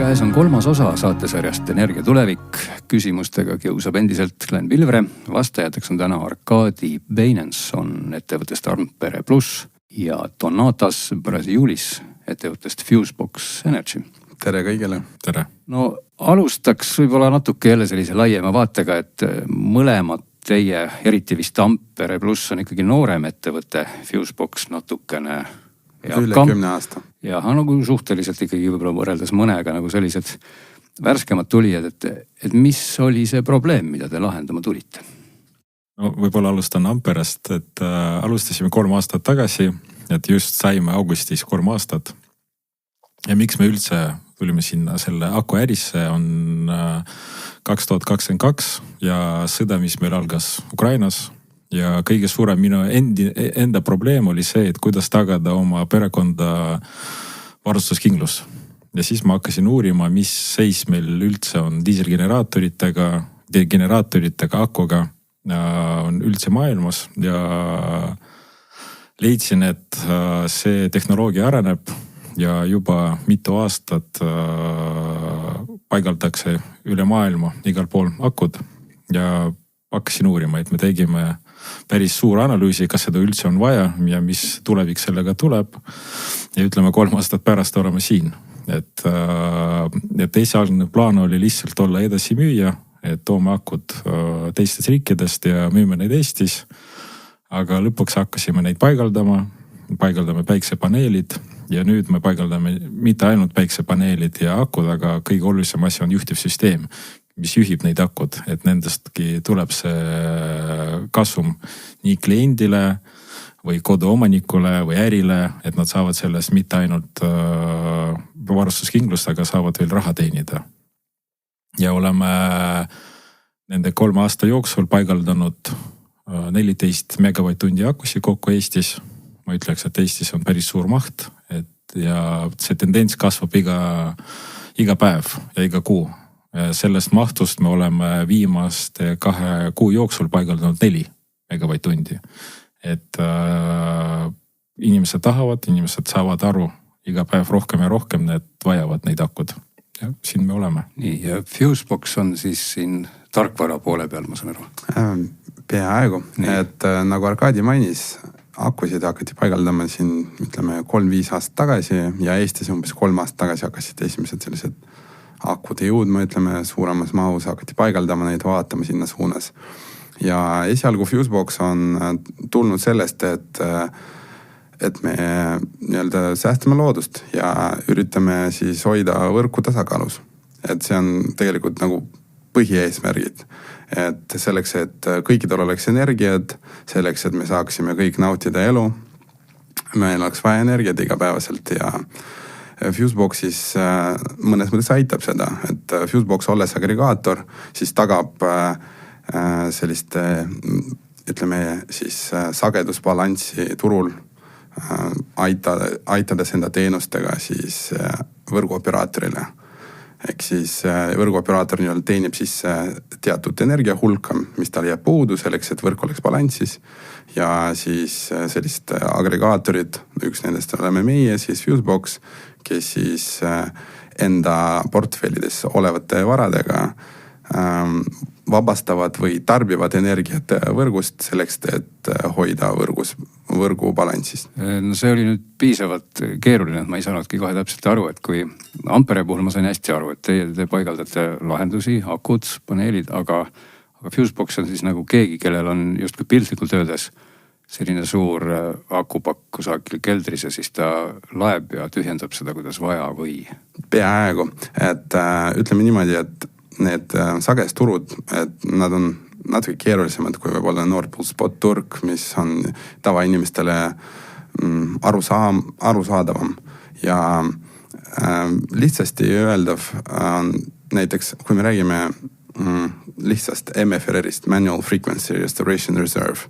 Käes on 3. osa saatesarjast Energia tulevik. Küsimustega kiusab endiselt Glen Pilvre. Vastajateks on täna Arkadi Beinenson ettevõttest Ampere Plus ja Donatas Brasiulis ettevõttest Fusebox Energy. Tere kõigile. Tere. No alustaks võib-olla natuke jälle sellise laiema vaatega, et mõlemad teie, eriti vist Ampere Plus on ikkagi noorem ettevõte, Fusebox natukene üle 10 aasta. Ja nagu suhteliselt ikkagi võib-olla võrreldes mõnega nagu sellised värskemad tulijad, et mis oli see probleem, mida te lahendama tulite? No, võib-olla alustan Amperest, et alustasime 3 aastat tagasi, et just saime augustis 3 aastat. Ja miks me üldse tulime sinna selle aku ärisse on 2022 ja sõda, mis meil algas Ukrainas. Ja kõige suurem minu enda probleem oli see, et kuidas tagada oma perekonda varustuskindlus. Ja siis ma hakkasin uurima, mis seis meil üldse on diiselgeneratoritega, akuga on üldse maailmas ja leidsin, et see tehnoloogia areneb ja juba mitu aastat paigaldakse üle maailma igal pool akud ja hakkasin uurima, et me tegime päris suur analüüsi, kas seda üldse on vaja ja mis tulevik sellega tuleb. Ja ütleme 3 aastat pärast oleme siin. Et esialgne plaan oli lihtsalt olla edasi müüa, et toome akud teistest riikidest ja müüme neid Eestis. Aga lõpuks hakkasime neid paigaldame päiksepaneelid ja nüüd me paigaldame mitte ainult päiksepaneelid ja akud, aga kõige olulisem asi on juhtivsüsteem, mis juhib neid akud, et nendestki tuleb see kasum nii kliendile või koduomanikule või ärile, et nad saavad sellest mitte ainult varustuskindlust, aga saavad veel raha teenida. Ja oleme nende 3 aasta jooksul paigaldanud 14 megavatt-tundi akusi kokku Eestis. Ma ütleks, et Eestis on päris suur maht ja see tendents kasvab iga päev ja iga kuu. Sellest mahtust me oleme viimaste 2 kuu jooksul paigaldanud 4 megavatt-tundi. Et inimesed tahavad, inimesed saavad aru iga päev rohkem ja rohkem, need vajavad neid akud. Ja siin me oleme. Nii, ja Fusebox on siis siin tarkvara poole peal, ma saan aru? Peaaegu, et nagu Arkadi mainis, akusid hakati paigaldama siin, ütleme 3-5 aastat tagasi ja Eestis umbes 3 aastat tagasi hakkasid esimesed sellised akude jõudma, ütleme suuremas mahus hakati paigaldama neid, vaatama sinna suunas. Ja esialgu Fusebox on tulnud sellest, et me nii-öelda säästame loodust ja üritame siis hoida võrku tasakaalus. Et see on tegelikult nagu põhieesmärgid. Et selleks, et kõikidel oleks energiat, selleks, et me saaksime kõik nautida elu, meil oleks vaja energiat igapäevaselt ja Fuseboxis mõnes mõttes aitab seda, et Fusebox olles agregaator, siis tagab sellist, ütleme siis sagedusbalanssi turul, aitades enda teenustega siis võrguoperaatorile. Ehk siis võrguoperaator teenib siis teatud energia hulka, mis tal jääb puudu selleks, et võrk oleks balansis. Ja siis sellist agregaatorid, üks nendest oleme meie, siis Fusebox, kes siis enda portfellides olevate varadega vabastavad või tarbivad energiat võrgust selleks, et hoida võrgu balansis. No see oli nüüd piisavalt keeruline, et ma ei saanudki kohe täpselt aru, et kui Ampere puhul ma sain hästi aru, et te paigaldate lahendusi, akud, paneelid, aga Fusebox on siis nagu keegi, kellel on justkui piltlikult öeldes selline suur akupakk kusagil keldris ja siis ta laeb ja tühjendab seda, kuidas vaja või? Peaaegu, et ütleme niimoodi, et need sagesturud, et nad on natuke keerulisemad kui võib-olla Nord Pool Spot turg, mis on tavainimestele arusaadavam ja lihtsasti öeldav on näiteks, kui me räägime lihtsast MFRR-ist, Manual Frequency Restoration Reserve,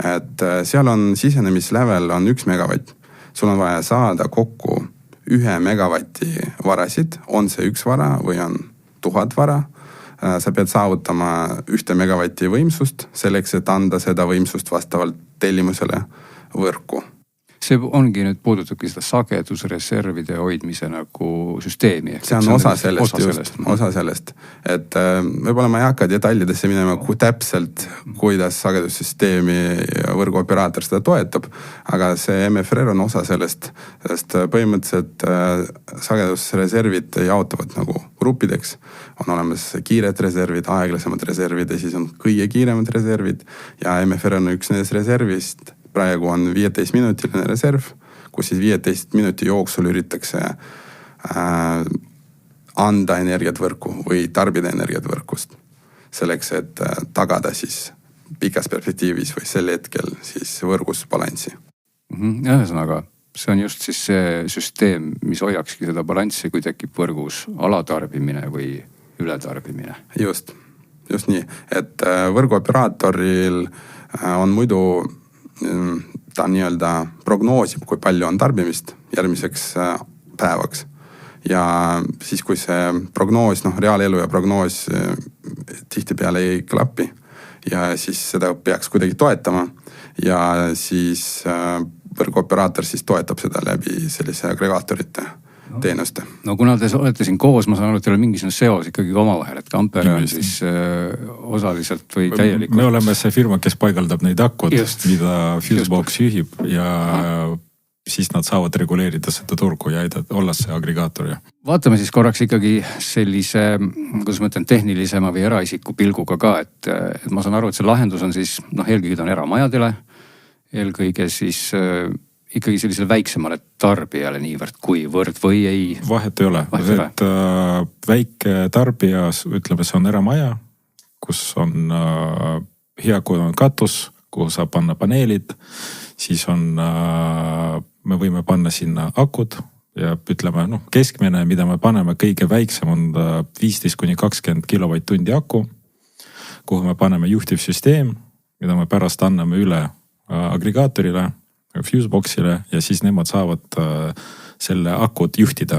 et seal on sisenemislevel on 1 megavatt. Sul on vaja saada kokku 1 megavatti varasid, on see 1 vara või on 1000 vara. Sa pead saavutama 1 megavatti võimsust selleks, et anda seda võimsust vastavalt tellimusele võrku. see ongi nüüd puudutabki seda sagedusreservide hoidmise nagu süsteemi. See on osa sellest, et võib-olla ma ei hakka detailidesse minema, kui täpselt, kuidas sagedussüsteemi ja võrguoperaator seda toetab, aga see MFR on osa sellest, sest põhimõtteliselt sagedusreservid jaotuvad nagu gruppideks. On olemas kiired reservid, aeglasemad reservid ja siis on kõige kiiremad reservid ja MFR on üks nendest reservist. Praegu on 15-minutiline reserv, kus siis 15 minuti jooksul üritatakse anda energiat võrku või tarbida energiat võrkust. Selleks, et tagada siis pikas perspektiivis või sel hetkel siis võrgus balanssi. Ühesõnaga, see on just siis see süsteem, mis hoiakski seda balanssi, kui tekib võrgus alatarbimine või ületarbimine. Just nii, et võrguoperaatoril on muidu ta nii-öelda prognoosib, kui palju on tarbimist järgmiseks päevaks. Ja siis, kui see prognoos, reaalelu ja prognoos tihtipeale ei klapi ja siis seda peaks kuidagi toetama ja siis võrguoperaator siis toetab seda läbi sellise agregaatorite teenuste. No kuna te olete siin koos, ma saan aru, et teil on mingisugune seos ikkagi omavahel, et Ampere on siis osaliselt või täielikult. Me oleme see firma, kes paigaldab neid akud, mida Fusebox juhib ja siis nad saavad reguleerida seda turgu ja olla see agregaator. Vaatame siis korraks ikkagi sellise, kuidas ma ütlen, tehnilisema või eraisiku pilguga ka, et ma saan aru, et see lahendus on siis, eelkõige ta on eramajadele, eelkõige siis ikkagi sellisele väiksemale tarbijale niivõrd kuivõrd või ei? Vahet ei ole. Et väike tarbija, ütleme, see on eramaja, kus on hea, kui on katus, kuhu saab panna paneelid, siis on, me võime panna sinna akud ja ütleme, keskmine, mida me paneme, kõige väiksem on 15-20 kilovatt-tundi aku, kuhu me paneme juhtivsüsteem, mida me pärast anname üle agregaatorile, Fuseboxile ja siis nemad saavad selle akut juhtida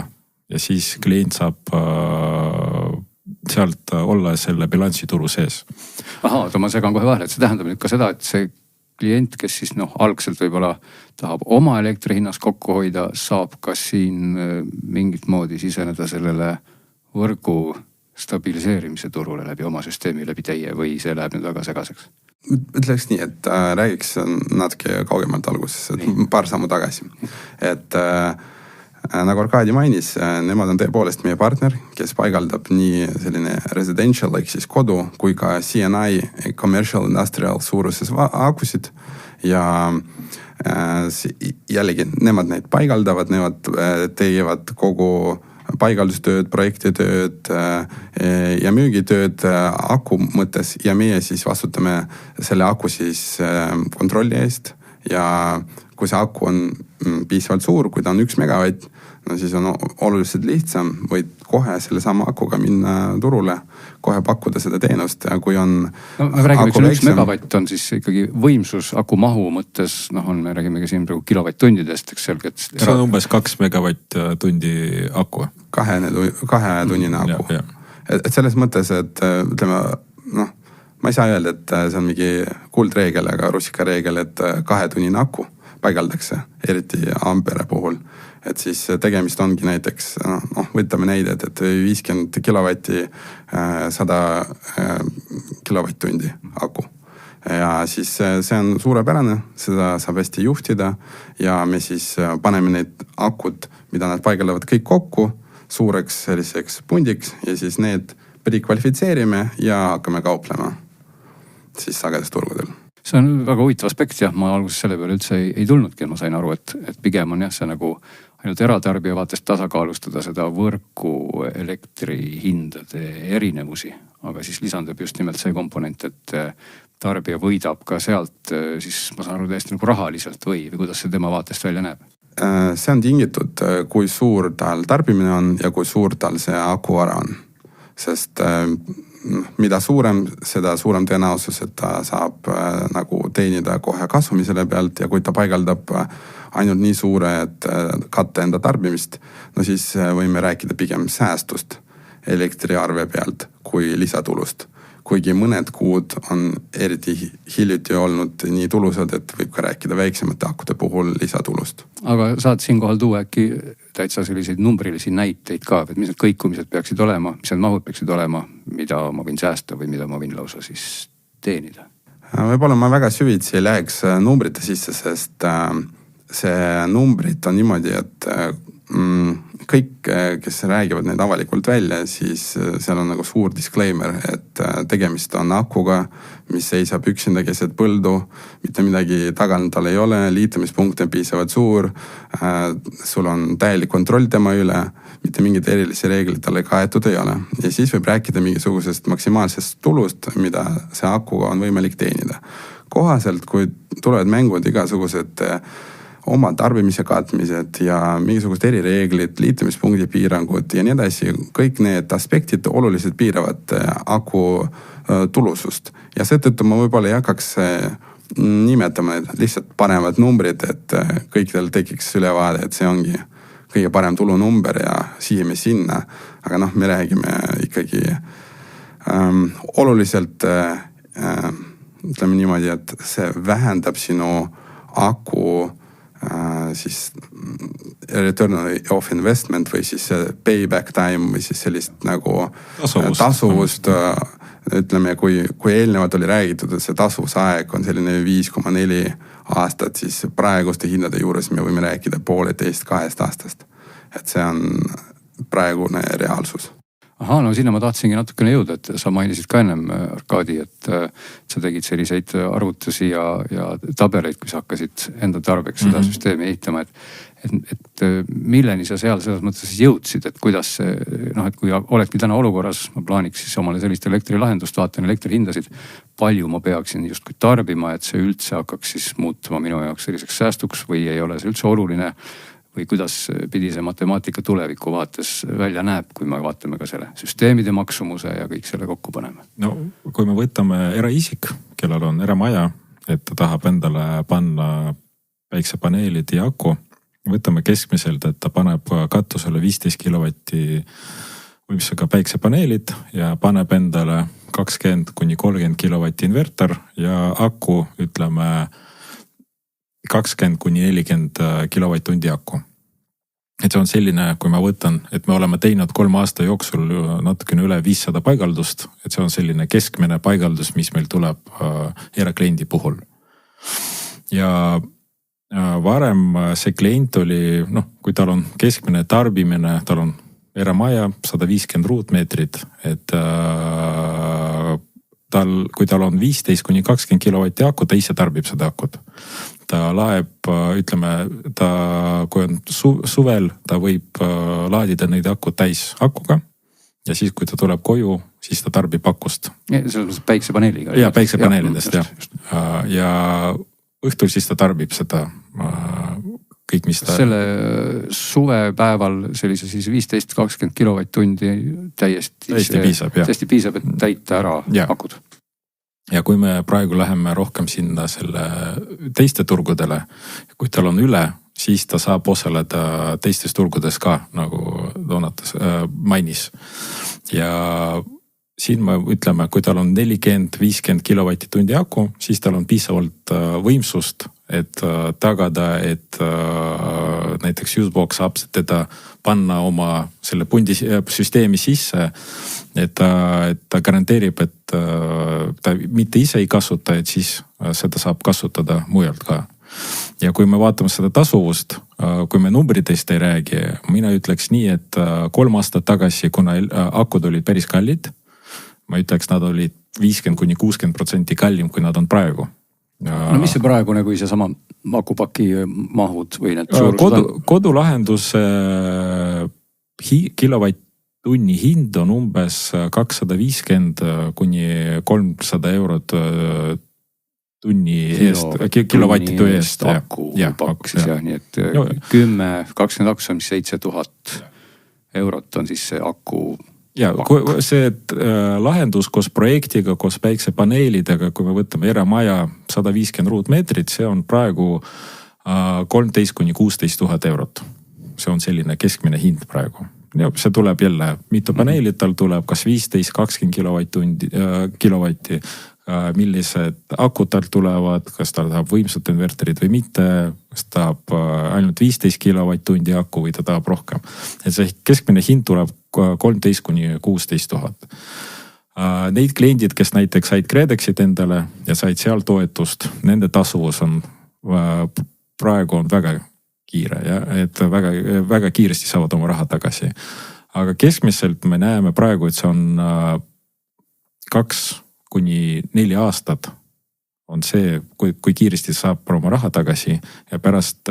ja siis klient saab sealt olla selle bilansituru sees. Ma segan kohe vahele, et see tähendab nüüd ka seda, et see klient, kes siis algselt võib-olla tahab oma elektri hinnas kokku hoida, saab ka siin mingit moodi siseneda sellele võrgu stabiliseerimise turule läbi oma süsteemi, läbi teie või see läheb nüüd väga segaseks? Ütleks nii, et räägiks natuke kaugemalt alguses, paar sammu tagasi. Et nagu Arkadi mainis, nemad on tõepoolest meie partner, kes paigaldab nii selline residential ehk siis kodu kui ka CNI commercial industrial suuruses akusid ja jällegi nemad neid paigaldavad, nemad teevad kogu paigaldustööd, projektitööd ja müügitööd aku mõttes ja meie siis vastutame selle aku siis kontrolli eest ja kui see aku on piisavalt suur, kui ta on 1 megavatt, siis on oluliselt lihtsam, võid kohe selle sama akuga minna turule, kohe pakkuda seda teenust ja kui on me räägime, kui 1 megavatt on siis ikkagi võimsus aku mahu mõttes, me räägime ka siin praegu kilovatt-tundidest, eks selgelt. See on umbes 2 megavatt-tundi aku. 2-tunnine aku. Et selles mõttes, et ütleme, ma ei saa öelda, et see on mingi kuldreegel, aga russikareegel, et 2-tunnine aku paigaldakse, eriti Ampere puhul. Et siis tegemist ongi näiteks, võtame näidet, et 50 kilovatti, 100 kilovatt-tundi aku. Ja siis see on suurepärane, seda saab hästi juhtida ja me siis paneme need akud, mida nad paigaldavad kõik kokku, suureks selliseks pundiks ja siis need prekvalifitseerime ja hakkame kauplema siis sagedusturgudel. See on väga huvitav aspekt ja ma alguses selle peale üldse ei tulnudki, ma sain aru, et pigem on see nagu ainult eratarbija vaatest tasakaalustada seda võrku elektrihindade erinevusi, aga siis lisandub just nimelt see komponent, et tarbija võidab ka sealt siis ma saan aru täiesti nagu rahaliselt või kuidas see tema vaatest välja näeb? See on tingitud, kui suur tal tarbimine on ja kui suur tal see akuvara on, sest mida suurem, seda suurem tõenäosus, et ta saab nagu teenida kohe kasumi selle pealt ja kui ta paigaldab ainult nii suure, et katta enda tarbimist, siis võime rääkida pigem säästust elektriarve pealt, kui lisatulust. Kuigi mõned kuud on eriti hiljuti olnud nii tulusad, et võib ka rääkida väiksemate akude puhul lisatulust. Aga saad siinkohal tuua äkki täitsa selliseid numbrilisi näiteid ka, et mis need kõikumised peaksid olema, mis need mahud peaksid olema, mida ma võin säästa või mida ma võin lausa siis teenida? Võib-olla ma väga süvitsi ei läheks numbrite sisse, sest see numbrid on niimoodi, et kõik, kes räägivad neid avalikult välja, siis seal on nagu suur disclaimer, et tegemist on akuga, mis seisab üksinda keset põldu, mitte midagi tagal tal ei ole, liitumispunkt on piisavalt suur, sul on täielik kontroll tema üle, mitte mingid erilisi reeglid talle kaetud ei ole. Ja siis võib rääkida mingisugusest maksimaalsest tulust, mida see akuga on võimalik teenida. Kohaselt, kui tulevad mängud igasugused oma tarbimise katmised ja mingisugused erireeglid, liitumispunkti piirangud ja nii edasi, kõik need aspektid oluliselt piiravad aku tulusust. Ja seetõttu ma võib-olla ei hakkaks nimetama need lihtsalt panevad numbrid, et kõikidel tekiks ülevaade, et see ongi kõige parem tulunumber ja siime sinna. Aga me räägime ikkagi oluliselt, ütleme niimoodi, et see vähendab sinu aku siis return of investment või siis payback time või siis sellist nagu tasuvust. Ütleme, kui eelnevalt oli räägitud, et see tasuvusaeg on selline 5,4 aastat, siis praeguste hindade juures me võime rääkida 1,5–2 aastast. Et see on praegune reaalsus. No sinna ma tahtsingi natukene jõuda, et sa mainisid ka ennem, Arkadi, et sa tegid selliseid arvutusi ja tabeleid, kui sa hakkasid enda tarbeks seda süsteemi ehitama, et milleni sa seal selles mõttes jõudsid, et kuidas see, et kui oledki täna olukorras, ma plaaniks siis omale sellist elektrilahendust, vaatan elektrihindasid, palju ma peaksin justkui tarbima, et see üldse hakkaks siis muutuma minu jaoks selliseks säästuks või ei ole see üldse oluline või kuidas pidi see matemaatika tuleviku vaates välja näeb, kui me vaatame ka selle süsteemide maksumuse ja kõik selle kokku paneme? No kui me võtame eraisik, kellel on eramaja, et ta tahab endale panna päiksepaneelid ja aku, võtame keskmiselt, et ta paneb katusele 15 kilovatti võimsusega päiksepaneelid ja paneb endale 20–30 kilovatti inverter ja aku, ütleme 20–40 kilovatt-tundi aku. Et see on selline, kui ma võtan, et me oleme teinud 3 aasta jooksul natukene üle 500 paigaldust, et see on selline keskmine paigaldus, mis meil tuleb erakliendi puhul. Ja varem see klient oli, kui tal on keskmine tarbimine, tal on eramaja 150 ruutmeetrit, et kui tal on 15–20 kilovatti aku, ta ise tarbib seda akut. Ta laeb, ütleme, kui on suvel, ta võib laadida neid akud täis akuga ja siis, kui ta tuleb koju, siis ta tarbib akust. Selles mõttes päiksepaneeliga. Ja päiksepaneelidest, ja õhtul siis ta tarbib seda kõik, mis ta... Selle suvepäeval sellise siis 15–20 kilovatt-tundi täiesti piisab, et täita ära akud. Ja kui me praegu läheme rohkem sinna selle teiste turgudele, kui tal on üle, siis ta saab osaleda teistes turgudes ka, nagu Donatas mainis. Ja siin me ütleme, kui tal on 40–50 kilovatti-tundi aku, siis tal on piisavalt võimsust, et tagada, et näiteks Fusebox saab teda panna oma selle pundi süsteemi sisse, et ta garanteerib, et ta mitte ise ei kasuta, et siis seda saab kasutada mujalt ka. Ja kui me vaatame seda tasuvust, kui me numbritest ei räägi, mina ütleks nii, et 3 aastat tagasi, kuna akud olid päris kallid, ma ütleks, nad olid 50–60% kallim, kui nad on praegu. No mis see praegu, kui see sama akupaki mahud või need kodulahenduse kilovatt-tunni hind on umbes 250–300 eurot tunni eest, kilovattitu eest. Akupakk siis jah, nii et 10-20 aksa, mis 7000 eurot on siis see aku. Ja see lahendus koos projektiga, koos päiksepaneelidega, kui me võtame eramaja 150 ruutmeetrit, see on praegu 13–16 000 eurot. See on selline keskmine hind praegu. see tuleb jälle, mitu paneelit tal tuleb, kas 15-20 kilovatti, millised akud tal tulevad, kas ta tahab võimsat inverterit või mitte, kas ta tahab ainult 15 kilovatt-tundi aku või ta tahab rohkem. Et see keskmine hind tuleb 13-16 000. Neid kliendid, kes näiteks said KredExit endale ja said seal toetust, nende tasuvus on praegu on väga kiire ja et väga kiiresti saavad oma raha tagasi. Aga keskmiselt me näeme praegu, et see on 2-4 aastat on see, kui kiiresti saab oma raha tagasi ja pärast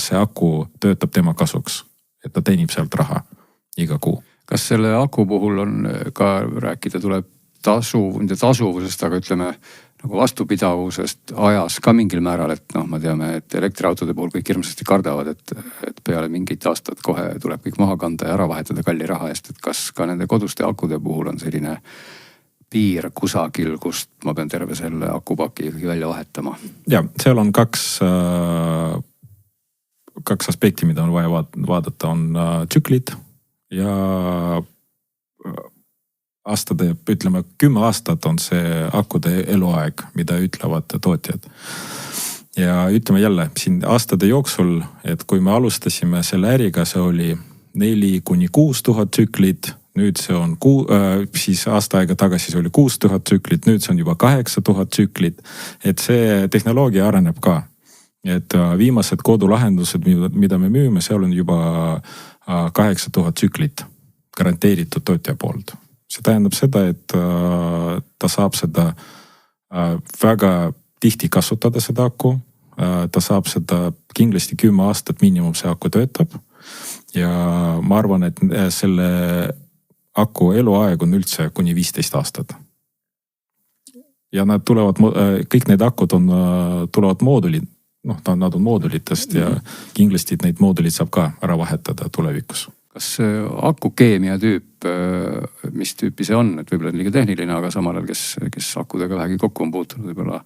see aku töötab tema kasuks, et ta teenib sealt raha iga kuu. Kas selle aku puhul on ka rääkida, tuleb tasuvusest, aga ütleme nagu vastupidavusest ajas ka mingil määral, et me teame, et elektriautode puhul kõik hirmsasti kardavad, et peale mingit aastat kohe tuleb kõik maha kanda ja ära vahetada kalli raha eest, et kas ka nende koduste akude puhul on selline piir kusagil, kust ma pean terve selle akupaki ikkagi välja vahetama? Ja, seal on kaks aspekti, mida on vaja vaadata, on tsüklid ja aastade, ütleme 10 aastat on see akude eluaeg, mida ütlevad tootjad. Ja ütleme jälle, siin aastade jooksul, et kui me alustasime selle äriga, see oli 4-6 000 tsüklit, nüüd see on siis aasta aega tagasi see oli 6 000 tsüklit, nüüd see on juba 8 000 tsüklit, et see tehnoloogia areneb ka. Et viimased kodulahendused, mida me müüme, seal on juba 8 000 tsüklit garanteeritud tootja poolt. See tähendab seda, et ta saab seda väga tihti kasutada seda aku. Ta saab seda kindlasti 10 aastat miinimum see aku töötab. Ja ma arvan, et selle aku eluaeg on üldse kuni 15 aastat. Ja nad tulevad, kõik need akud tulevad moodulid, nad on moodulitest ja kindlasti neid moodulid saab ka ära vahetada tulevikus. Kas akukeemia tüüp, mis tüüpi see on, et võib-olla on liiga tehniline, aga samal ajal, kes akudega vähegi kokku on puutunud, võib-olla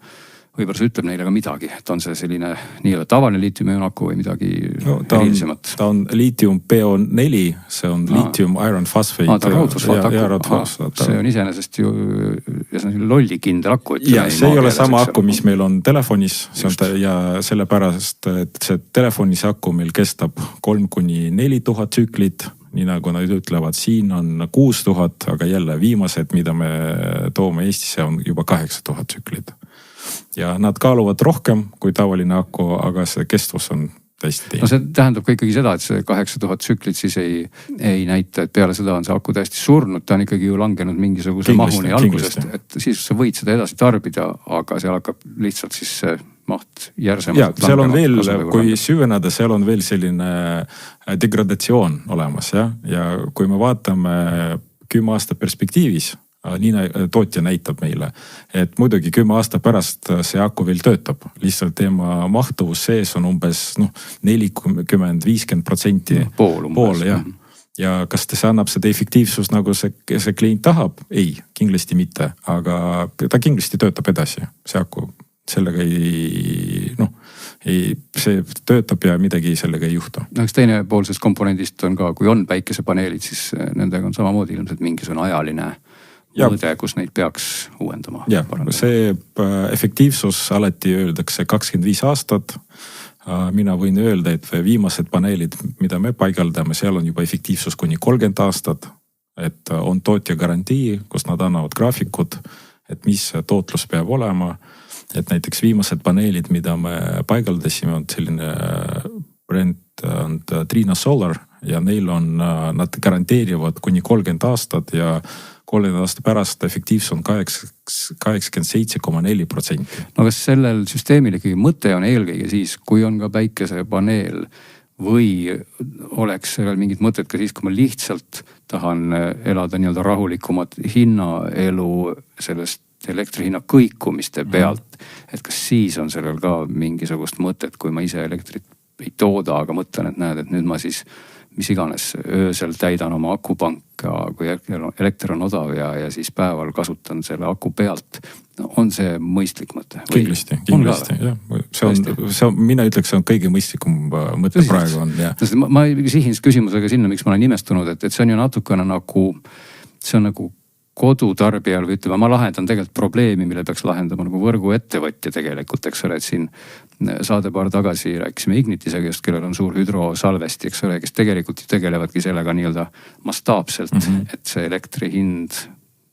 see ütleb neile ka midagi, et on see selline nii-öelda tavaline liitium-ion aku või midagi erilisemat? Ta on liitium PO4, see on liitium iron phosphate. Ta on raudfosfaataku. See on iseenesest ju lollikindel aku. Ja see ei ole sama aku, mis meil on telefonis. Ja sellepärast, et see telefonis aku meil kestab 3-4 000 tsüklit. Nii nagu nad ütlevad, siin on 6 000, aga jälle viimased, mida me toome Eestisse, on juba 8 000 tsüklit. Ja nad kaaluvad rohkem kui tavaline aku, aga see kestvus on täiesti teine. No see tähendab ka ikkagi seda, et see 8000 tsüklit siis ei näita, et peale seda on see aku täiesti surnud, ta on ikkagi ju langenud mingisuguse mahuni algusest, et siis sa võid seda edasi tarbida, aga seal hakkab lihtsalt siis see maht järsemalt. Ja, seal on veel, kui süveneda, seal on veel selline degradatsioon olemas ja kui me vaatame 10 aasta perspektiivis, nii tootja näitab meile, et muidugi 10 aasta pärast see aku veel töötab. Lihtsalt tema mahtuvus sees on umbes 40-50%. Pool, jah. Ja kas see annab seda efektiivsus, nagu see klient tahab? Ei, kindlasti mitte, aga ta kindlasti töötab edasi. See aku sellega see töötab ja midagi sellega ei juhtu. Eks teine poolsest komponendist on ka, kui on päikesepaneelid, siis nendega on samamoodi ilmselt mingisugune ajaline mõõde, kus neid peaks uuendama. Ja, see efektiivsus alati öeldakse 25 aastat. Mina võin öelda, et viimased paneelid, mida me paigaldame, seal on juba efektiivsus kuni 30 aastat. Et on tootja garantii, kus nad annavad graafikud, et mis tootlus peab olema. Et näiteks viimased paneelid, mida me paigaldasime, on selline brand Trina Solar ja neil on, nad garanteerivad kuni 30 aastat ja 30 aasta pärast efektiivsus on 87,4%. No kas sellel süsteemil ikkagi mõte on eelkõige siis, kui on ka päikesepaneel või oleks sellel mingit mõtet ka siis, kui ma lihtsalt tahan elada nii-öelda rahulikumat hinnaelu sellest elektrihinna kõikumiste pealt, et kas siis on sellel ka mingisugust mõtet, kui ma ise elektrit ei tooda, aga mõtlen, et näed, et nüüd ma siis mis iganes öösel täidan oma akupanka, kui elekter on odav ja siis päeval kasutan selle aku pealt. No, on see mõistlik mõte? Kindlasti, jah. mina ütleks, see on kõige mõistlikum mõte praegu on. Ma sihin küsimusega sinna, miks ma olen nimestunud, et see on ju natukene nagu, see on nagu kodutarbijal või ütleme, ma lahendan tegelikult probleemi, mille peaks lahendama nagu võrguettevõtja tegelikult, eks ole, et siin saadepaar tagasi rääkisime Ignitisega just, kellel on suur hüdrosalvesti, eks ole, kes tegelikult tegelevadki sellega nii-öelda mastaapselt, et see elektri hind,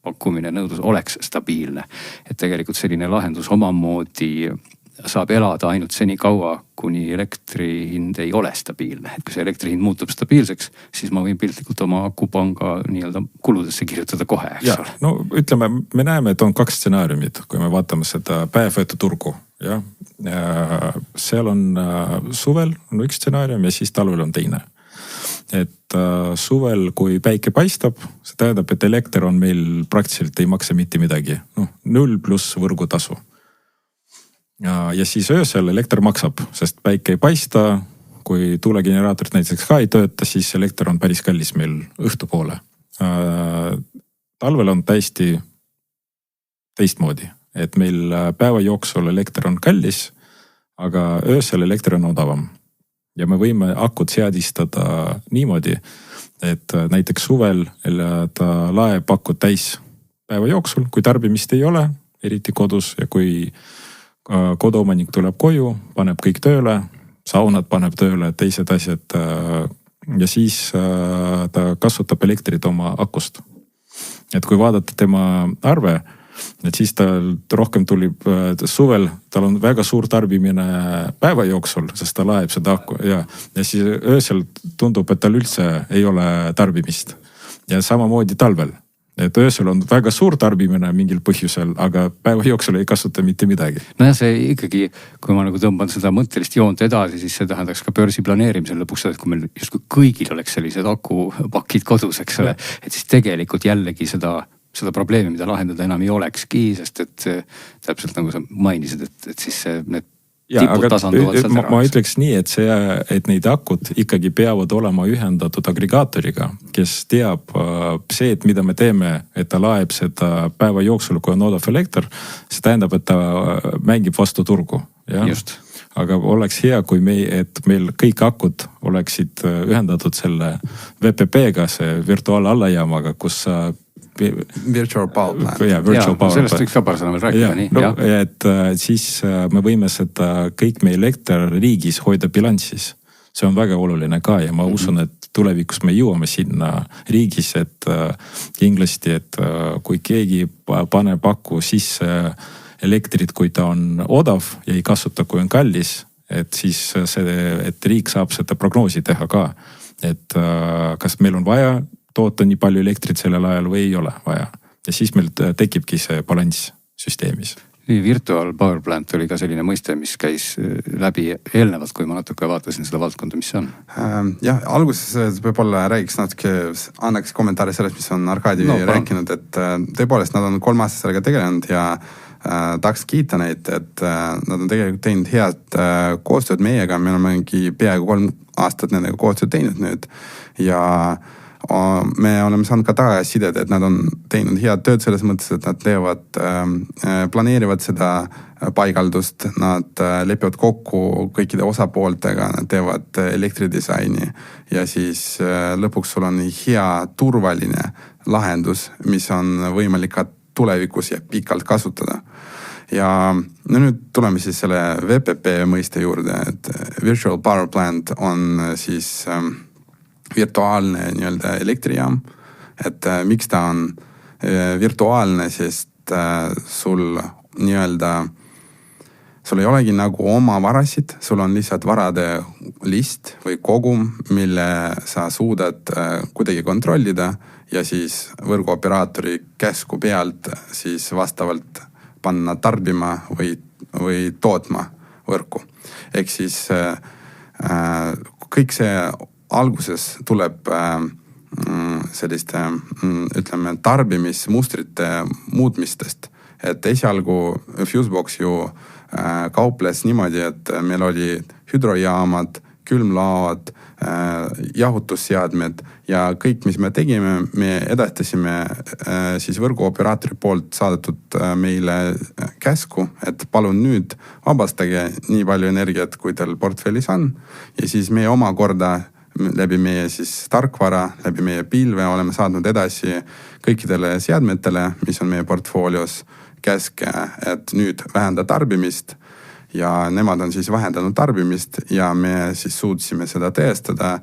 pakkumine, nõudlus oleks stabiilne. Et tegelikult selline lahendus omamoodi saab elada ainult seni kaua, kuni elektri hind ei ole stabiilne. Et kui see elektri hind muutub stabiilseks, siis ma võin piltlikult oma akupanga nii-öelda kuludesse kirjutada kohe. Ja, no ütleme, me näeme, et on 2 stsenaariumid, kui me vaatame seda päevõetuturgu. Ja, seal on suvel on 1 stsenaarium ja siis talvel on teine. Et suvel, kui päike paistab, see tähendab, et elekter on meil praktiliselt ei maksa mitte midagi. 0 pluss võrgutasu. Ja siis öösel elekter maksab, sest päike ei paista, kui tuulegeneraatorid näiteks ka ei tööta, siis elekter on päris kallis meil õhtupoole. Talvel on täiesti teistmoodi, et meil päeva jooksul elekter on kallis, aga öösel elekter on odavam. Ja me võime akut seadistada niimoodi, et näiteks suvel ta laeb akut täis päeva jooksul, kui tarbimist ei ole, eriti kodus ja kui koduomanik tuleb koju, paneb kõik tööle, saunad paneb tööle, teised asjad ja siis ta kasutab elektrit oma akust. Et kui vaadata tema arve, et siis tal rohkem tulib suvel, tal on väga suur tarbimine päeva jooksul, sest ta laeb seda akku ja siis öösel tundub, et tal üldse ei ole tarbimist. Ja samamoodi talvel. Et öösel on väga suur tarbimine mingil põhjusel, aga päeva jooksul ei kasuta mitte midagi. No ja see ikkagi, kui ma nagu tõmban seda mõttelist joont edasi, siis see tähendaks ka börsi planeerimisel lõpuks, et kui meil justkui kõigil oleks sellised akupakid kodus, eks ole, et siis tegelikult jällegi seda probleemi, mida lahendada enam ei olekski, sest et täpselt nagu sa mainisid, et siis need tipud tasanduvad sealt ära. Ma ütleks nii, et neid akud ikkagi peavad olema ühendatud agregaatoriga, kes teab see, et mida me teeme, et ta laeb seda päeva jooksul, kui on odav elekter, see tähendab, et ta mängib vastu turgu. Ja? Just. Aga oleks hea, kui et meil kõik akud oleksid ühendatud selle VPP-ga, see virtuaalalajaamaga, kus Virtual power plant. Sellest võiks ka paar sõna veel rääkida. No, et siis me võime seda kõik meie elekter riigis hoida bilansis. See on väga oluline ka ja ma usun, et tulevikus me jõuame sinna riigis, et kindlasti, et kui keegi paneb aku sisse elektrit, kui ta on odav ja ei kasuta, kui on kallis, et siis et riik saab seda prognoosi teha ka. Et kas meil on vaja toota nii palju elektrit sellel ajal või ei ole vaja. Ja siis meil tekibki see balanss süsteemis. Nii, virtual power plant oli ka selline mõiste, mis käis läbi eelnevalt, kui ma natuke vaatasin seda valdkonda, mis see on. Jah, alguses võib-olla räägiks natuke, annaks kommentaari sellest, mis on Arkadi rääkinud, et tõepoolest nad on 3 aastat sellega tegelenud ja tahaks kiita neid, et nad on tegelikult teinud head koostööd meiega, me olemegi peaaegu 3 aastat nendega koostööd teinud nüüd ja me oleme saanud ka tagasisidet, et nad on teinud head tööd selles mõttes, et nad planeerivad seda paigaldust, nad lepivad kokku kõikide osapooltega, nad teevad elektridisaini ja siis lõpuks sul on hea turvaline lahendus, mis on võimalik ka tulevikus ja pikalt kasutada. Ja nüüd tuleme siis selle VPP mõiste juurde, et Virtual Power Plant on siis virtuaalne nii-öelda elektrijaam, et miks ta on virtuaalne, sest sul nii-öelda, sul ei olegi nagu oma varasid, sul on lihtsalt varade list või kogum, mille sa suudad kuidagi kontrollida ja siis võrguoperaatori käsku pealt siis vastavalt panna tarbima või tootma võrku. Ehk siis kõik see alguses tuleb selliste, ütleme, tarbimismustrite muutmistest. Et esialgu Fusebox ju kauples niimoodi, et meil oli hüdrojaamad, külmlaod, jahutusseadmed ja kõik, mis me tegime, me edastasime siis võrguoperaatori poolt saadetud meile käsku, et palun nüüd vabastage nii palju energiat, kui teil portfellis on ja siis meie omakorda läbi meie siis tarkvara, läbi meie pilve oleme saadnud edasi kõikidele seadmetele, mis on meie portfoolios käske, et nüüd vähenda tarbimist ja nemad on siis vähendanud tarbimist ja me siis suutsime seda tõestada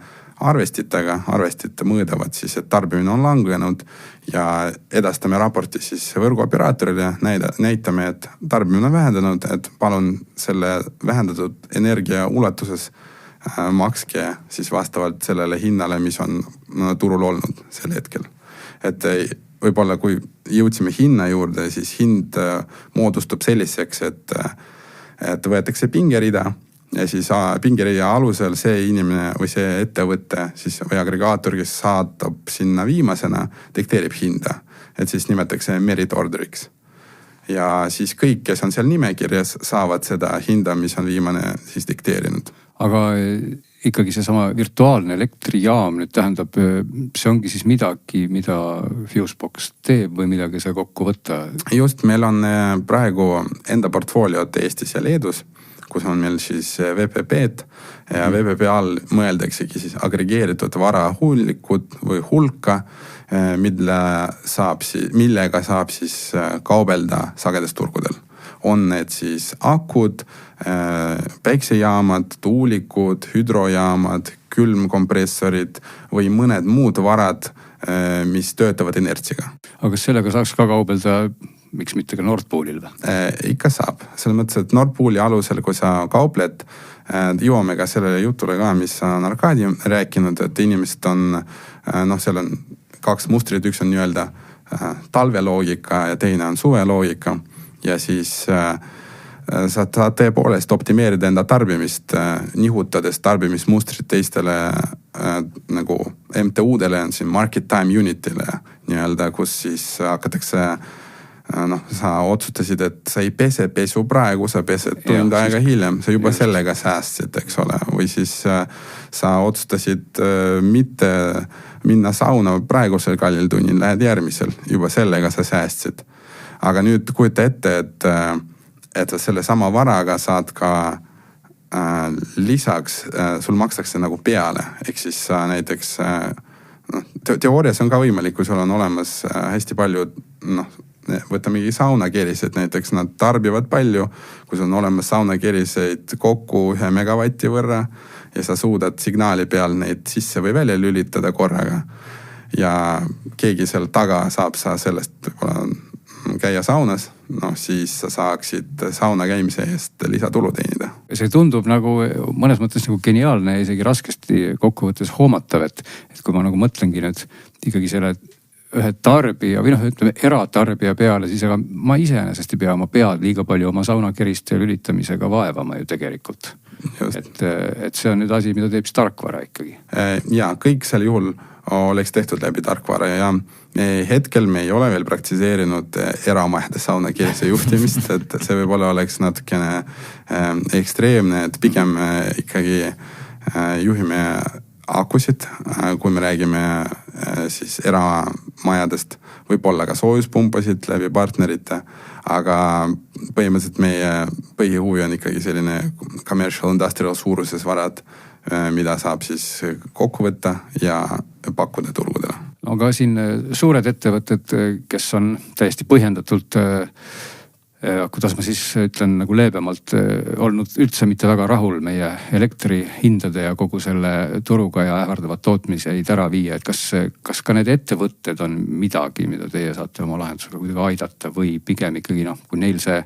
arvestitega, arvestid mõõdavad siis, et tarbimine on langenud ja edastame raporti siis võrguoperaatorile, näitame, et tarbimine on vähendanud, et palun selle vähendatud energia ulatuses makske siis vastavalt sellele hinnale, mis on turul olnud sel hetkel. Et võib-olla kui jõudsime hinna juurde, siis hind moodustub selliseks, et võetakse pingerida ja siis pingerida alusel see inimene või see ettevõte siis, või agregaator, kes saatab sinna viimasena, dikteerib hinda. Et siis nimetatakse merit orderiks. Ja siis kõik, kes on seal nimekirjas, saavad seda hinda, mis on viimane siis dikteerinud. Aga ikkagi seesama virtuaalne elektrijaam nüüd tähendab, see ongi siis midagi, mida Fusebox teeb või midagi see kokku võtta? Just, meil on praegu enda portfooliot Eestis ja Leedus, kus on meil siis VPP-d ja VPP all mõeldaksegi siis agregeeritud varahullikut või hulka, millega saab siis kaubelda sagedusturgudel. On need siis akud, päiksejaamad, tuulikud, hüdrojaamad, külmkompressorid või mõned muud varad, mis töötavad inertsiga. Aga kas sellega saaks ka kaubelda, miks mitte ka Nord Poolil või? Ikka saab. Selles mõttes, et Nord Pooli alusel, kui sa kaupled, jõuame ka sellele jutule ka, mis on Arkadi rääkinud, et inimesed on, seal on 2 mustrit, üks on nii-öelda talveloogika ja teine on suveloogika. Ja siis sa saad tõepoolest optimeerida enda tarbimist, nihutades tarbimismustrit teistele nagu MTU-dele, on siin market time unitile, nii-öelda, kus siis hakatakse, sa otsustasid, et sa ei pese pesu praegu, sa pesed tund aega hiljem, sa juba sellega säästsid, eks ole. Või siis sa otsustasid mitte minna sauna praegusel kallil tunnil, lähed järgmisel, juba sellega sa säästsid. Aga nüüd kujuta ette, et sa selle sama varaga saad ka lisaks, sul makstakse nagu peale. Ehk siis sa näiteks, teoorias on ka võimalik, kui sul on olemas hästi palju, võtamegi saunakerised, näiteks nad tarbivad palju, kui sul on olemas saunakeriseid kokku 1 megavatti võrra ja sa suudad signaali peal neid sisse või välja lülitada korraga. Ja keegi seal taga saab sa sellest käia saunas, siis sa saaksid sauna käimise eest lisatulu teenida. See tundub nagu mõnes mõttes nagu geniaalne ja isegi raskesti kokkuvõttes hoomatav, et kui ma nagu mõtlengi nüüd ikkagi selle ühe tarbija või ütleme eratarbija peale, siis aga ma iseenesest ei pea oma pead liiga palju oma saunakeriste lülitamisega vaevama ju tegelikult. Et see on nüüd asi, mida teeb siis tarkvara ikkagi. Ja kõik sel juhul oleks tehtud läbi tarkvara ja hetkel me ei ole veel praktiseerinud eramajade saunakerise juhtimist, et see võib-olla oleks natukene ekstreemne, et pigem ikkagi juhime akusid, kui me räägime siis eramajadest, võib-olla ka soojuspumpasid läbi partnerite, aga põhimõtteliselt meie põhihuvi on ikkagi selline commercial industrial suuruses varad, mida saab siis kokku võtta ja pakkuda turgudele. Aga siin suured ettevõtted, kes on täiesti põhjendatult, kuidas ma siis ütlen nagu leebemalt, olnud üldse mitte väga rahul meie elektrihindade ja kogu selle turuga ja ähvardavad tootmiseid ära viia. Et kas ka need ettevõtted on midagi, mida teie saate oma lahendusega kuidagi aidata või pigem ikkagi kui neil see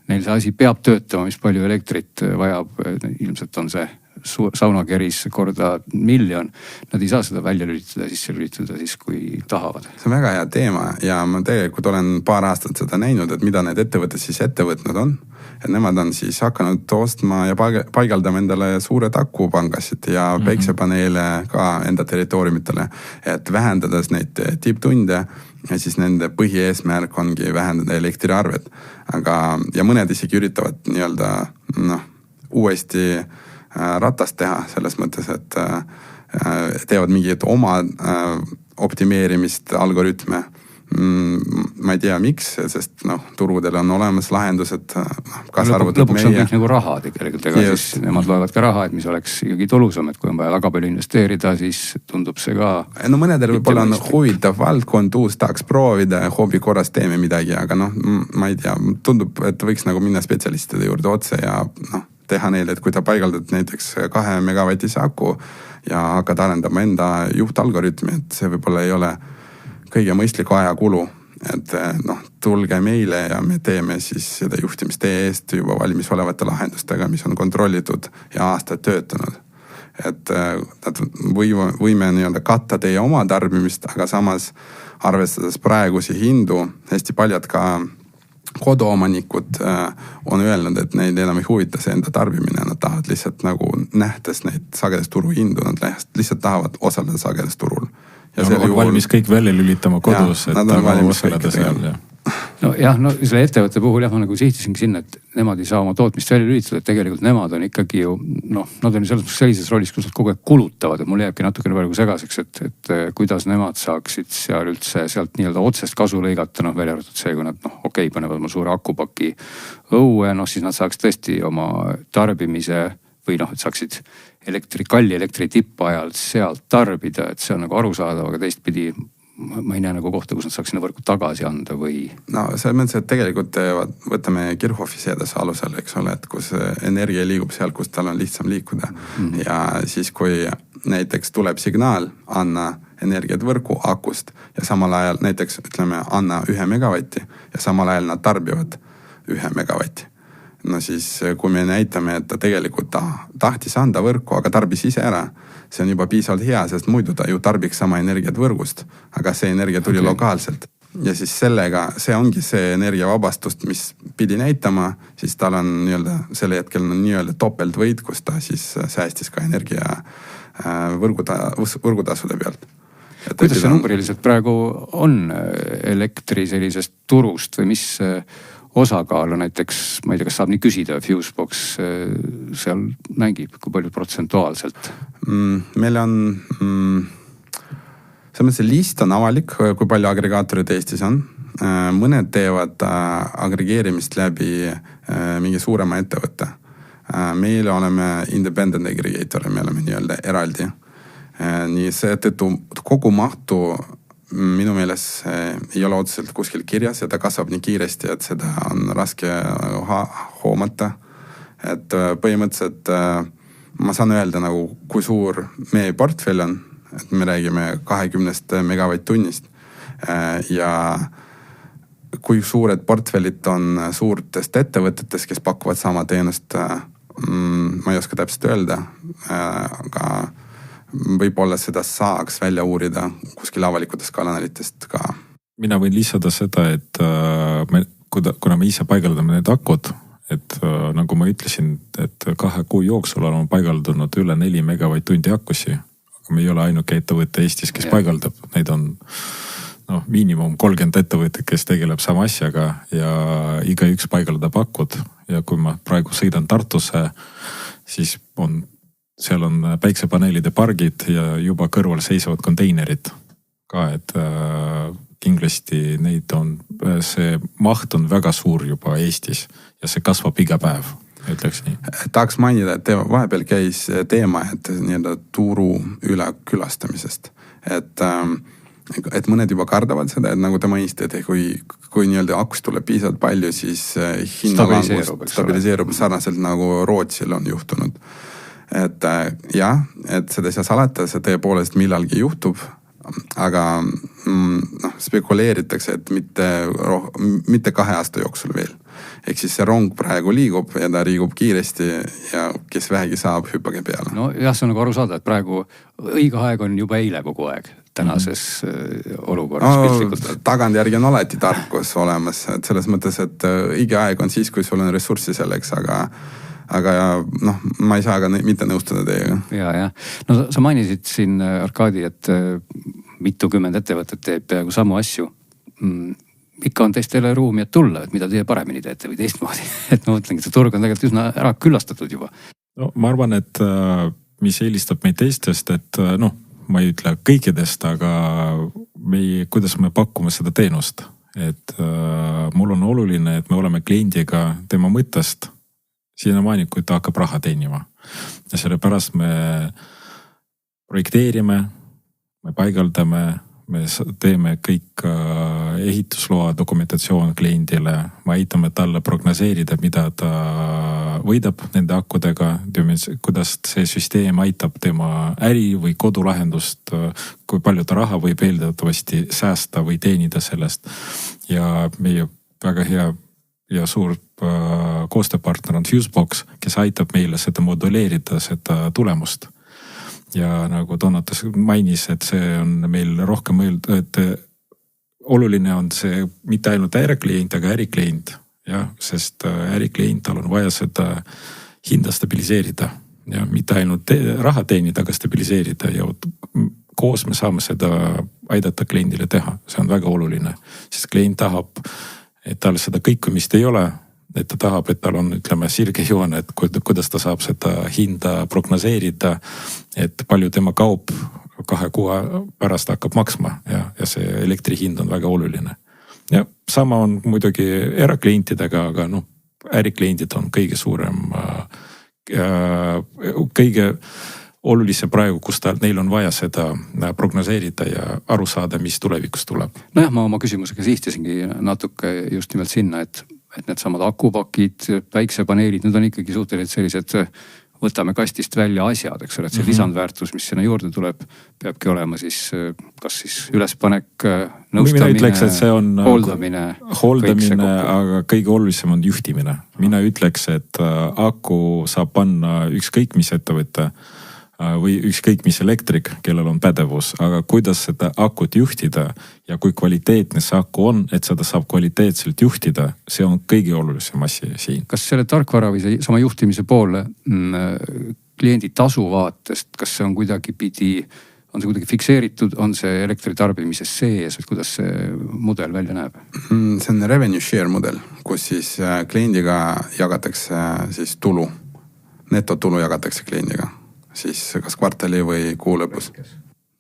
asi peab töötama, mis palju elektrit vajab, ilmselt on see saunakeris korda 1 miljon. Nad ei saa seda välja lülitada, sisse lülitada siis, kui tahavad. See on väga hea teema ja ma tegelikult olen paar aastat seda näinud, et mida need ettevõtted siis ette võtnud on. Et nemad on siis hakanud ostma ja paigaldama endale suured akupangasid ja päiksepaneele ka enda territooriumitele, et vähendades neid tipptunde ja siis nende põhieesmärk ongi vähendada elektriarved. Ja mõned isegi üritavad nii-öelda uuesti ratast teha, selles mõttes, et teevad mingeid oma optimeerimist algoritme. Ma ei tea, miks, sest turgudel on olemas lahendused. Lõpuks on kõik nagu raha tegelikult, ega siis nemad loevad ka raha, et mis oleks ikkagi tulusam, et kui on vaja väga palju investeerida, siis tundub see ka. No mõnedel võib-olla on huvitav valdkond, uus tahaks proovida, hobi korras teeme midagi, aga ma ei tea, tundub, et võiks nagu minna spetsialistide juurde otse ja teha neile, et kui ta paigaldad näiteks 2 megavatise aku ja hakkad arendama enda juhtalgoritmi, et see võib-olla ei ole kõige mõistliku ajakulu, et tulge meile ja me teeme siis seda juhtimist teie eest juba valmis olevate lahendustega, mis on kontrollitud ja aastaid töötanud. Et võime nii-öelda katta teie oma tarbimist, aga samas arvestades praegusi hindu, hästi paljad ka koduomanikud on öelnud, et neid enam ei huvita see enda tarbimine, nad tahavad lihtsalt nagu nähtes neid sagedusturu hindu, nad lihtsalt tahavad osaleda sagedusturul. Ja nad on valmis kõik välja lülitama kodus, et osaleda seal. Selle ettevõtte puhul ma nagu sihtisingi sinna, et nemad ei saa oma tootmist välja lülitada, et tegelikult nemad on ikkagi ju, nad on sellises rollis, kus nad kogu aeg kulutavad, et mul jääbki natukene praegu segaseks, et kuidas nemad saaksid seal üldse sealt nii-öelda otsest kasu lõigata, välja arvatud see, kui nad panevad oma suure akupaki õue, siis nad saaks tõesti oma tarbimise või et saaksid kalli elektri tippajal sealt tarbida, et see on nagu arusaadav, aga teistpidi ma ei näe nagu kohta, kus nad saaks sinna võrku tagasi anda või. Selles mõttes, et tegelikult võtame Kirchhoffi seaduse alusel, eks ole, et kus energia liigub seal, kus tal on lihtsam liikuda. Ja siis, kui näiteks tuleb signaal, anna energiat võrku akust ja samal ajal näiteks ütleme, anna 1 megavatti ja samal ajal nad tarbivad 1 megavatti. Siis kui me näitame, et ta tegelikult tahtis anda võrku, aga tarbis ise ära, see on juba piisavalt hea, sest muidu ta ju tarbiks sama energiat võrgust, aga see energia tuli lokaalselt. Ja siis sellega, see ongi see energiavabastust, mis pidi näitama, siis tal on selle hetkel nii-öelda topeltvõit, kus ta siis säästis ka energia võrgutasude pealt. Kuidas see numbriliselt praegu on elektri sellisest turust või mis osakaalu näiteks, ma ei tea, kas saab nii küsida, Fusebox seal mängib, kui palju protsentuaalselt? Meil on, see list on avalik, kui palju agregaatorid Eestis on. Mõned teevad agregeerimist läbi mingi suurema ettevõtte. Meil oleme independent aggregator, me oleme nii-öelda eraldi. Nii see tõttu kogu mahtu minu meeles ei ole otseselt kuskil kirjas ja ta kasvab nii kiiresti, et seda on raske hoomata. Et põhimõtteliselt ma saan öelda nagu, kui suur meie portfell on, et me räägime 20 megavatt-tunnist ja kui suured portfellid on suurtest ettevõtetest, kes pakuvad sama teenust, ma ei oska täpselt öelda, aga võib-olla seda saaks välja uurida kuskil avalikutest kanalitest ka. Mina võin lisada seda, et kuna me ise paigaldame need akud, et nagu ma ütlesin, et 2 kuu jooksul oleme paigaldanud üle 4 megavatt-tundi akusi, aga me ei ole ainuke ettevõte Eestis, kes paigaldab. Neid on miinimum 30 ettevõtet, kes tegeleb sama asjaga ja igaüks paigaldab akud. Ja kui ma praegu sõidan Tartusse, siis seal on päiksepaneelide pargid ja juba kõrval seisavad konteinerid ka, et kindlasti see maht on väga suur juba Eestis ja see kasvab iga päev, ütleks nii. Tahaks mainida, et vahepeal käis teema, et nii-öelda turu ülekülastamisest. Et mõned juba kardavad seda, et nagu te mainisite, et kui nii-öelda akust tuleb piisavalt palju, siis hinnalangus stabiliseerub sarnaselt nagu Rootsil on juhtunud. Et seda ei saa salata, see tõepoolest millalgi juhtub, aga spekuleeritakse, et mitte 2 aasta jooksul veel. Ehk siis see rong praegu liigub ja ta liigub kiiresti ja kes vähegi saab, hüppage peale. See on nagu aru saada, et praegu õige aeg on juba eile kogu aeg tänases olukorras piltlikult. Tagantjärgi on alati tarkus olemas, et selles mõttes, et õige aeg on siis, kui sul on ressurssi selleks, aga ma ei saa ka mitte nõustuda teiega. Ja. Sa mainisid siin, Arkadi, et mitukümmend ettevõtet teeb peaaegu samu asju. Ikka on teistele ruumi, et tulla, et mida teie paremini teete või teistmoodi. Et ma mõtlengi, et see turg on tegelikult üsna ära küllastatud juba. no ma arvan, et mis eelistab meid teistest, et noh, ma ei ütle kõikidest, aga kuidas me pakume seda teenust. Et mul on oluline, et me oleme kliendiga tema mõttest siiamaani, kui ta hakkab raha teenima. Ja sellepärast me projekteerime, me paigaldame, me teeme kõik ehitusloa dokumentatsioon kliendile, me aitame talle prognoseerida, mida ta võidab nende akkudega, kuidas see süsteem aitab tema äri või kodulahendust, kui palju ta raha võib eeldatavasti säästa või teenida sellest. Ja meie väga hea ja suur koostööpartner on Fusebox, kes aitab meile seda moduleerida, seda tulemust. Ja nagu Donatas mainis, et see on meil rohkem mõelda, et oluline on see mitte ainult äriklient, aga äriklient. Ja, sest äriklient, tal on vaja seda hinda stabiliseerida ja mitte ainult raha teenida, aga stabiliseerida ja koos me saame seda aidata kliendile teha. See on väga oluline, sest klient tahab, et tal seda kõikumist ei ole, et ta tahab, et tal on, ütleme, sirge joon, et kuidas ta saab seda hinda prognoseerida, et palju tema kaup 2 kuu pärast hakkab maksma ja see elektri hind on väga oluline. Ja sama on muidugi eraklientidega, aga noh, ärikliendid on kõige suurem, kõige olulisem praegu, kus neil on vaja seda prognoseerida ja aru saada, mis tulevikus tuleb. Nojah, ma oma küsimusega sihtisingi natuke just nimelt sinna, et need samad akupakid, päiksepaneelid, need on ikkagi suhteliselt sellised, võtame kastist välja asjad, eks ole, et see lisandväärtus, mis sinna juurde tuleb, peabki olema siis, kas siis ülespanek, nõustamine, mina ütleks, et see on hooldamine, aga kõige olulisem on juhtimine. Mina ütleks, et aku saab panna ükskõik mis ettevõtte või ükskõik mis elektrik, kellel on pädevus, aga kuidas seda akut juhtida ja kui kvaliteetne see aku on, et seda saab kvaliteetselt juhtida, see on kõige olulisem asi siin. Kas selle tarkvara või sama juhtimise poole kliendi tasu vaatest, kas see on kuidagi fikseeritud, on see elektritarbimises sees, või kuidas see mudel välja näeb? See on revenue share mudel, kus siis kliendiga jagatakse siis tulu, netotulu jagatakse kliendiga. Siis kas kvartali või kuu lõpus.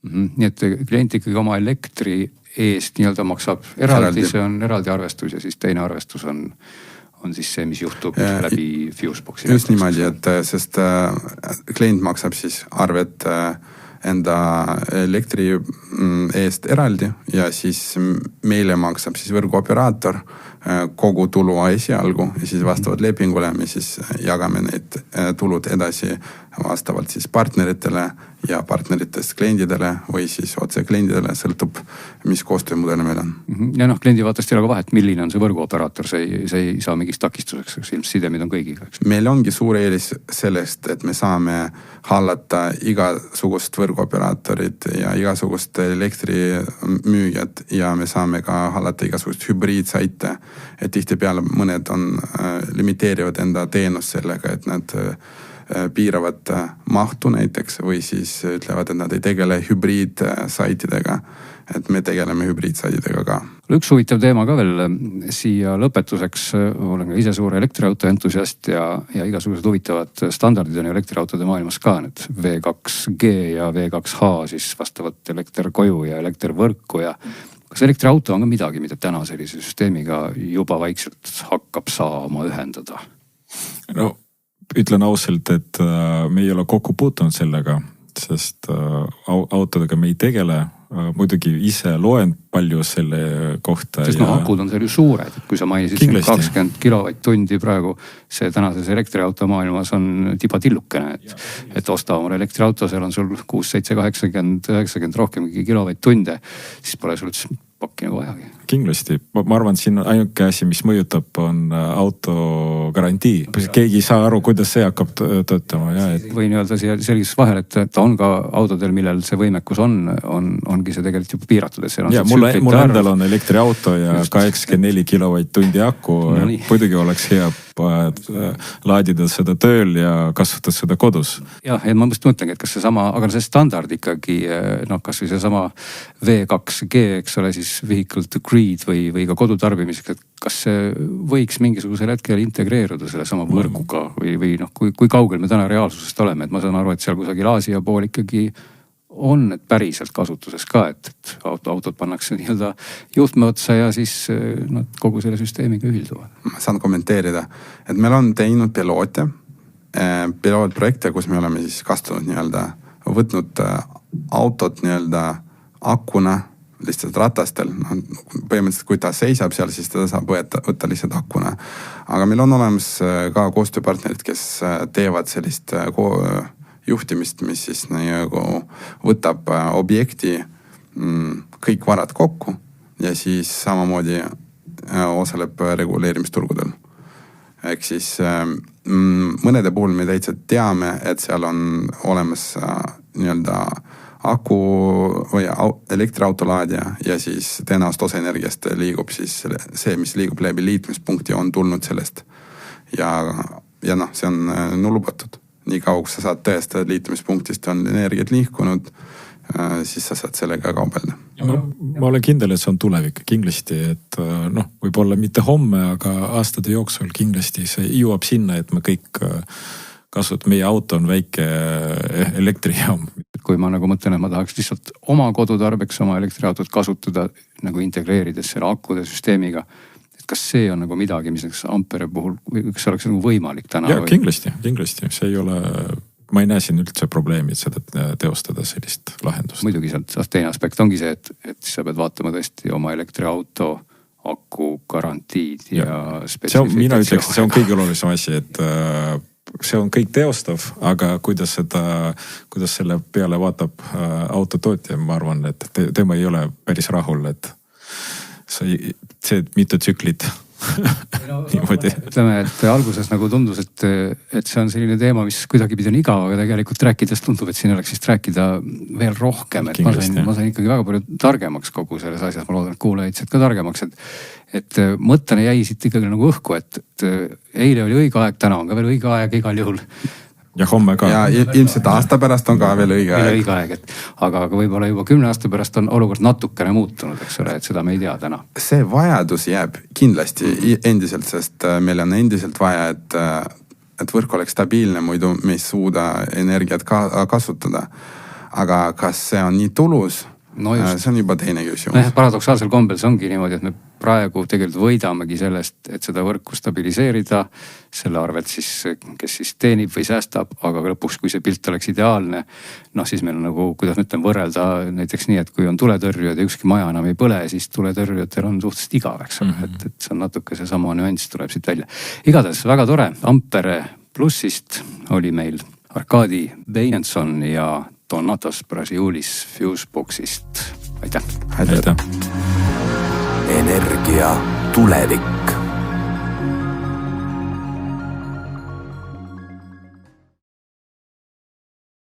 Nii et klient ikkagi oma elektri eest nii-öelda maksab eraldi, see on eraldi arvestus ja siis teine arvestus on siis see, mis juhtub läbi Fuseboxi. Just niimoodi, et sest klient maksab siis arvet enda elektri eest eraldi ja siis meile maksab siis võrguoperaator kogu tulu esialgu ja siis vastavalt lepingule me siis jagame need tulud edasi vastavalt siis partneritele ja partneritest kliendidele või siis otse kliendidele, sõltub, mis koostöömudel meil on. Ja noh, kliendi vaatast ei ole ka vahet, milline on see võrguoperaator, see ei saa mingist takistuseks, ilmselt sidemid on kõigiga. Meil ongi suur eelis sellest, et me saame hallata igasugust võrguoperaatorit ja igasugust elektrimüüjad ja me saame ka hallata igasugust hübriidsaite, et tihtipeale mõned on limiteerivad enda teenust sellega, et nad piiravad mahtu näiteks või siis ütlevad, et nad ei tegele hübriidsaitidega, et me tegeleme hübriidsaitidega ka. Üks huvitav teema ka veel siia lõpetuseks, olen ka ise suur elektriauto entusiast ja igasugused huvitavad standardid on elektriautode maailmas ka, need V2G ja V2H siis vastavalt elekter koju ja elekter võrku ja kas elektriauto on ka midagi, mida täna sellise süsteemiga juba vaikselt hakkab saama ühendada? No ütlen ausalt, et me ei ole kokku puutunud sellega, sest autodega me ei tegele. Muidugi ise loen palju selle kohta. Sest akud on seal ju suured, et kui sa mainisid 20 kilovatt-tundi praegu, see tänases elektriauto maailmas on tibatillukene, et osta omale elektriauto, seal on sul 6, 7, 80, 90 rohkemgi kilovatt-tunde, siis pole sul üldse pakki nagu vajagi. Kindlasti, ma arvan, siin ainuke asi, mis mõjutab, on auto garantii. Keegi ei saa aru, kuidas see hakkab töötama. Võin öelda siia selgises vahel, et ta on ka autodel, millel see võimekus ongi see tegelikult juba piiratud. Ja mul endal on elektriauto ja 84 kilovatt-tundi aku. Muidugi oleks hea laadida seda tööl ja kasutada seda kodus. Jah, ja ma mõtlengi, et kas see sama, aga see standard ikkagi, kas või see sama V2G, eks ole, siis vehicle to grid või ka kodutarbimiseks, et kas see võiks mingisugusel hetkel integreeruda selle sama võrguga või noh, kui kaugel me täna reaalsusest oleme, et ma saan aru, et seal kusagil Aasia pool ikkagi on need päriselt kasutuses ka, et autod pannakse nii-öelda juhtme otsa ja siis nad kogu selle süsteemiga ühilduvad. Ma saan kommenteerida, et meil on teinud pilootprojekte, kus me oleme siis kasutanud nii-öelda, võtnud autot nii-öelda akuna lihtsalt ratastel, põhimõtteliselt kui ta seisab seal, siis teda saab võtta lihtsalt akuna. Aga meil on olemas ka koostööpartnerid, kes teevad sellist juhtimist, mis siis nagu võtab objekti kõik varad kokku ja siis samamoodi osaleb reguleerimisturgudel. Ehk siis mõnede puhul me täitsa teame, et seal on olemas nii-öelda aku või elektriautolaadja ja siis tõenäoliselt osa energiast liigub siis see, mis liigub läbi liitmispunkti, on tulnud sellest. Ja noh, see on lubatud. Nii kaugus sa saad tõestada, et liitumispunktist on energiat liikunud, siis sa saad sellega kaubelda. Ma olen kindel, et see on tulevik kindlasti, et noh, võib-olla mitte homme, aga aastate jooksul kindlasti see jõuab sinna, et me kõik meie auto on väike elektrijaam. Kui ma nagu mõtlen, et ma tahaks lihtsalt oma kodutarbeks oma elektriautot kasutada nagu integreerides selle akude süsteemiga, et kas see on nagu midagi, mis Ampere puhul, kas oleks nagu võimalik täna? Ja kindlasti, see ei ole, ma ei näe siin üldse probleemi, et seda teostada sellist lahendust. Muidugi sealt teine aspekt ongi see, et sa pead vaatama tõesti oma elektriauto aku garantiid ja spetsifikatsioon. Mina ütleks, see on kõige olulisem asi, et see on kõik teostav, aga kuidas selle peale vaatab autotootja, ma arvan, et tema ei ole päris rahul, et see mitu tsüklit niimoodi. Ütleme, et alguses nagu tundus, et see on selline teema, mis kuidagi pidi on igav, aga tegelikult rääkides tundub, et siin oleks vist rääkida veel rohkem, et ma sain ikkagi väga palju targemaks kogu selles asjas, ma loodan, et kuulajaid said ka targemaks, et mõttena jäi siit ikkagi nagu õhku, et eile oli õige aeg, täna on ka veel õige aeg igal juhul. Ja homme ka. Ja ilmselt aasta pärast on ka veel õige aeg. Aga võib-olla juba 10 aasta pärast on olukord natukene muutunud, eks ole, et seda me ei tea täna. See vajadus jääb kindlasti endiselt, sest meil on endiselt vaja, et võrk oleks stabiilne, muidu me ei suuda energiat kasutada. Aga kas see on nii tulus? No see on juba teine küsimus. Paradoksaalsel kombel see ongi niimoodi, et me praegu tegelikult võidamegi sellest, et seda võrku stabiliseerida, selle arvelt siis, kes siis teenib või säästab, aga lõpuks, kui see pilt oleks ideaalne, noh siis meil on nagu, kuidas ma ütlen, võrrelda näiteks nii, et kui on tuletõrjujad ja ükski maja enam ei põle, siis tuletõrjujatel on suhteliselt igav, eks ole, et see on natuke see sama nüanss tuleb siit välja. Igatahes väga tore, Ampere plussist oli meil Arkadi Beinenson ja Donatas Brasiulis Fuseboxist. Aitäh! Energia tulevik.